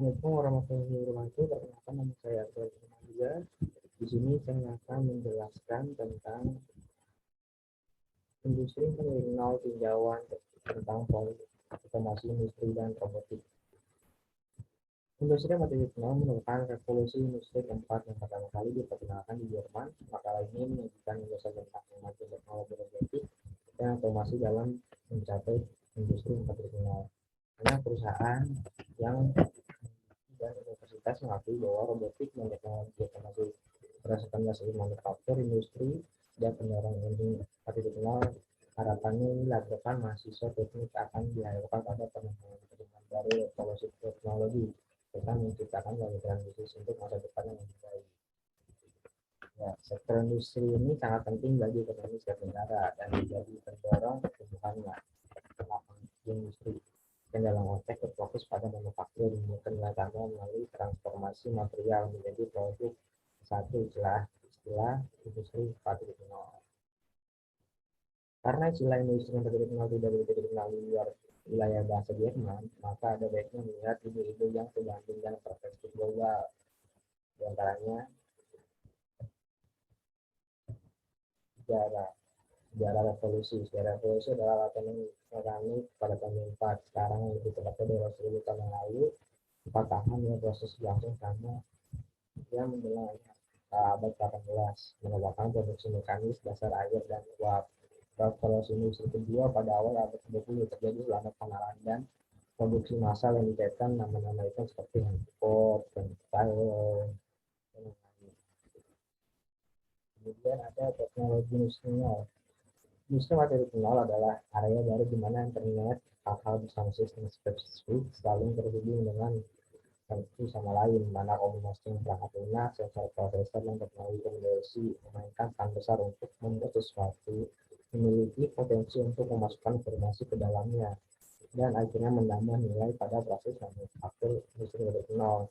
Assalamualaikum warahmatullahi wabarakatuh. Perkenalkan nama saya Abdul juga. Di sini saya akan menjelaskan tentang industri 4.0 tinjauan tentang otomasi industri dan robotik. Industri 4.0 merupakan revolusi industri keempat yang pertama kali diperkenalkan di Jerman. Makalah ini menunjukkan ulasan tentang kemajuan teknologi robotik dan otomasi dalam mencapai industri 4.0. Banyak perusahaan yang dan universitas mengakui bahwa robotik dan teknologi otomasi berdasarkan hasil manufaktur industri dan pendorong industri 4.0 harapannya ini dilakukan mahasiswa teknik akan diharapkan pada pengembangan baru revolusi teknologi serta menciptakan pemikiran bisnis untuk masa depan yang lebih baik. Ya, sektor industri ini sangat penting bagi ekonomi setiap negara dan menjadi pendorong pertumbuhannya industri dan dalam konteks berfokus pada manufaktur menunjukkan nilai tambah melalui transformasi material menjadi produk satu istilah industri 4.0. Karena istilah industri 4.0 tidak begitu dikenal di luar wilayah bahasa Jerman, maka ada baiknya melihat ide-ide yang sebanding dan perspektif global. Di antaranya sejarah sejarah revolusi adalah latihan mekanik pada tahun 4 sekarang yang lebih tepatnya dari 1000 tahun yang lalu 4 tahun yang proses langsung sama yang menjelang abad 18 merupakan produksi mekanis dasar air dan uap. Revolusi industri kedua pada awal abad 20 terjadi selama pengenalan dan produksi massal yang dikaitkan nama-nama itu seperti Henry Ford, Tyler, dan lain-lain. Kemudian ada teknologi industri nol. Industri 4.0 adalah area baru di mana internet hal-hal bersama sistem spesifik saling terhubung dengan satu sama lain, mana kombinasi perangkat lunak, sensor prosesor, dan teknologi komunikasi memainkan peran besar untuk membuat sesuatu memiliki potensi untuk memasukkan informasi ke dalamnya dan akhirnya menambah nilai pada proses manufaktur industri 4.0.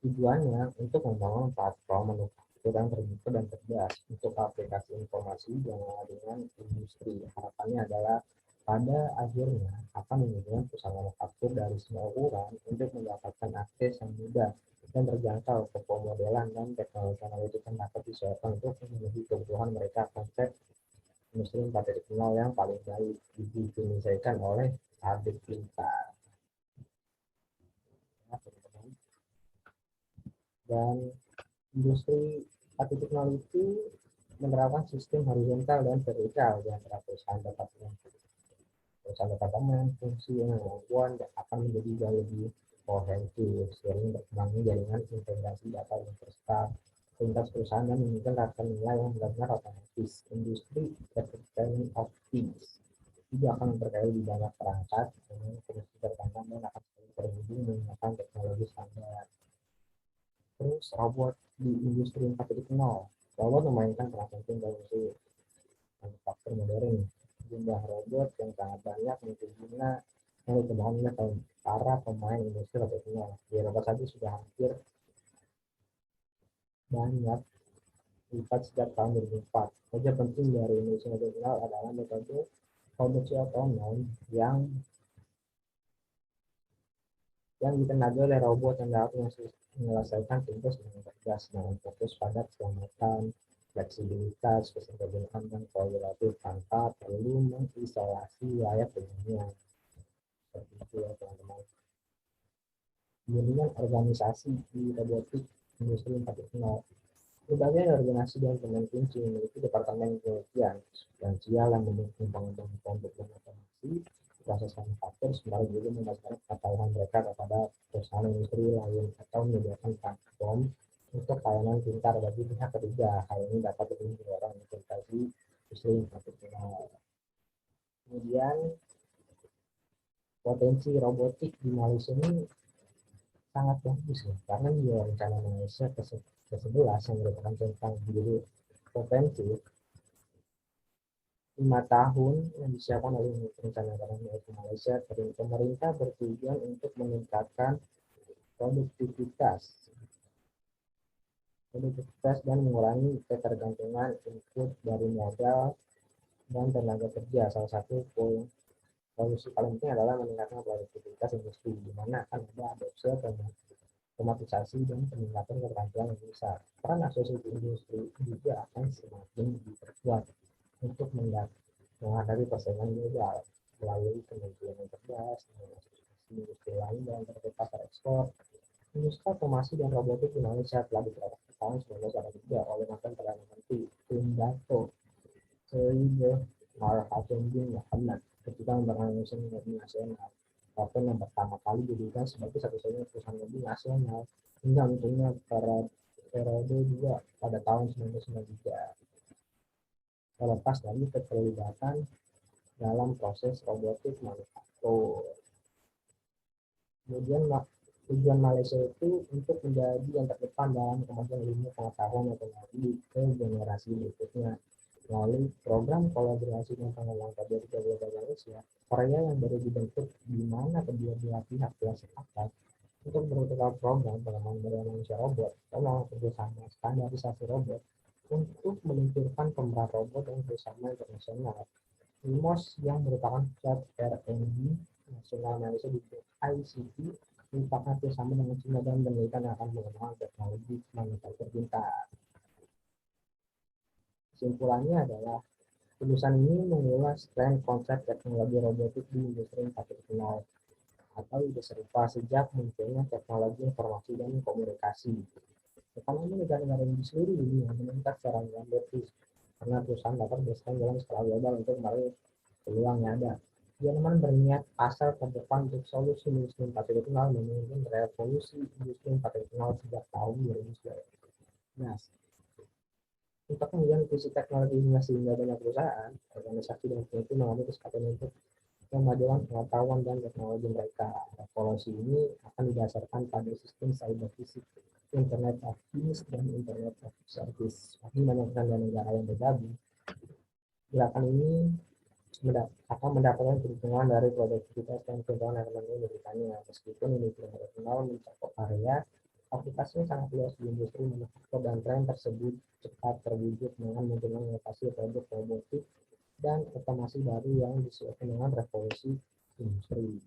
Tujuannya untuk membangun platform manufaktur yang terbuka dan cerdas untuk aplikasi informasi dengan industri. Harapannya adalah pada akhirnya akan menyediakan perusahaan manufaktur dari semua ukuran untuk mendapatkan akses yang mudah dan terjangkau ke pemodelan dan teknologi analitik yang dapat disesuaikan untuk memenuhi kebutuhan mereka. Konsep industri 4.0 yang paling baik didefinisikan oleh Ardit Pintar. Dan industri 4.0 itu menerapkan sistem horizontal dan vertikal di antara perusahaan-perusahaan fungsi yang kemampuan akan menjadi jauh lebih kohesif seiring berkembangnya jaringan integrasi data universal lintas perusahaan dan menunjukkan rasa nilai yang benar-benar otomatis. Industri Internet of Things juga akan memperkaya lebih banyak perangkat dengan fungsi berkembang dan akan selalu terhubung menggunakan teknologi standar. Terus robot di industri 4.0. Robot memainkan peran penting dalam industri manufaktur modern. Jumlah robot yang sangat banyak untuk guna yang dikembangkan oleh para pemain industri 4.0. Di Eropa saja sudah hampir banyak lipat sejak tahun 2004. Wajah penting dari industri 4.0 adalah metode produksi otonom yang ditenagai oleh robot yang dapat menyelesaikan tugas dengan cerdas dengan fokus pada keselamatan, fleksibilitas, keseimbangan, dan kolaboratif tanpa perlu mengisolasi wilayah pengguna. Seperti itu ya teman-teman. Kemudian organisasi di robotik industri 4.0. Berbagai organisasi dan kementerian kunci memiliki departemen penelitian substansial yang mendukung pengembangan kelompok dan otomasi proses manufaktur sembari juga memberikan pengetahuan mereka kepada perusahaan industri lain atau menyediakan platform untuk layanan pintar bagi pihak ketiga. Hal ini dapat lebih mendorong investasi industri 4.0. Kemudian potensi robotik di Malaysia ini sangat bagus ya, karena di rencana Malaysia ke-11 yang merupakan tentang biru potensi 5 tahun yang disiapkan oleh rencana ekonomi Malaysia. Pemerintah bertujuan untuk meningkatkan produktivitas dan mengurangi ketergantungan input dari modal dan tenaga kerja. Salah satu solusi paling penting adalah meningkatkan produktivitas industri, di mana akan ada adopsi otomatisasi dan peningkatan keterampilan yang besar. Peran asosiasi industri juga akan semakin diperkuat untuk menghadapi persaingan global melalui kementerian yang cerdas, industri lain dalam terkait pasar ekspor. Industri otomasi dan robotik Indonesia telah diterapkan tahun 1983 oleh mantan Perdana Menteri Tun Dato Sri Mahathir Muhammad ketika membangun Industri Nasional. Apple yang pertama kali didirikan sebagai satu-satunya perusahaan mobil nasional hingga munculnya periode 2 pada tahun 1993. Terlepas dari keterlibatan dalam proses robotik manufaktur. Kemudian tujuan Malaysia itu untuk menjadi yang terdepan dalam kemajuan ilmu pengetahuan dan teknologi ke generasi berikutnya. Melalui program kolaborasi dan pengembangan KBRI Global Malaysia, Korea yang baru dibentuk di mana kedua belah pihak telah sepakat untuk bertukar program pengembangan manusia robot atau kerjasama standarisasi robot untuk meluncurkan pemeran robot yang bersama internasional. LIMOS yang merupakan pusat R&D nasional Malaysia di ICT merupakan kerjasama dengan China dan penelitian yang akan mengembangkan teknologi manufaktur pintar. Kesimpulannya adalah tulisan ini mengulas tren konsep teknologi robotik di industri 4.0 atau ide serupa sejak munculnya teknologi informasi dan komunikasi. Ekonomi negara-negara di seluruh dunia meningkat secara dramatis karena perusahaan dapat bersaing dalam skala global untuk meraih peluang yang ada. Jerman berniat pasar terdepan untuk solusi industri 4.0 memimpin revolusi industri 4.0 sejak tahun 2019. Untuk kemudian visi teknologinya sehingga banyak perusahaan, organisasi dan peneliti mengambil kesempatan untuk kemajuan pengetahuan dan teknologi mereka. Revolusi ini akan didasarkan pada sistem cyber fisik, Internet of Things dan Internet of Service. Bagi banyak negara yang bergabung, gerakan ini akan mendapatkan dukungan dari produktivitas dan kembang ekonomi Britania. Meskipun industri internasional mencakup area, aplikasinya sangat luas di industri manufaktur dan tren tersebut cepat terwujud dengan munculnya inovasi produk robotik dan otomasi baru yang disesuaikan dengan revolusi industri.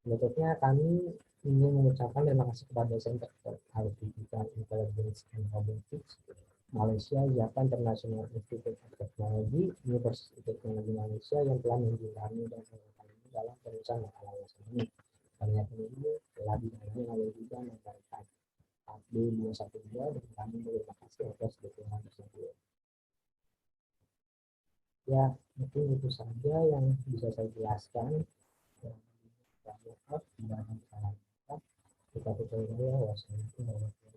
Berikutnya kami ingin mengucapkan terima kasih kepada Center for Artificial Intelligence and Robotics Malaysia, Japan International Institute of Technology, University Teknologi Malaysia yang telah menjinjami dan menggunakan ini dalam penulisan makalah ini. Banyak ini telah didanai oleh juga memberikan AB 212 dan kami terima kasih atas dukungan tersebut. Ya, mungkin itu saja yang bisa saya jelaskan. Maaf, tidak ada kesalahan. Kita tutup dulu ya. Wassalamualaikum warahmatullahi wabarakatuh.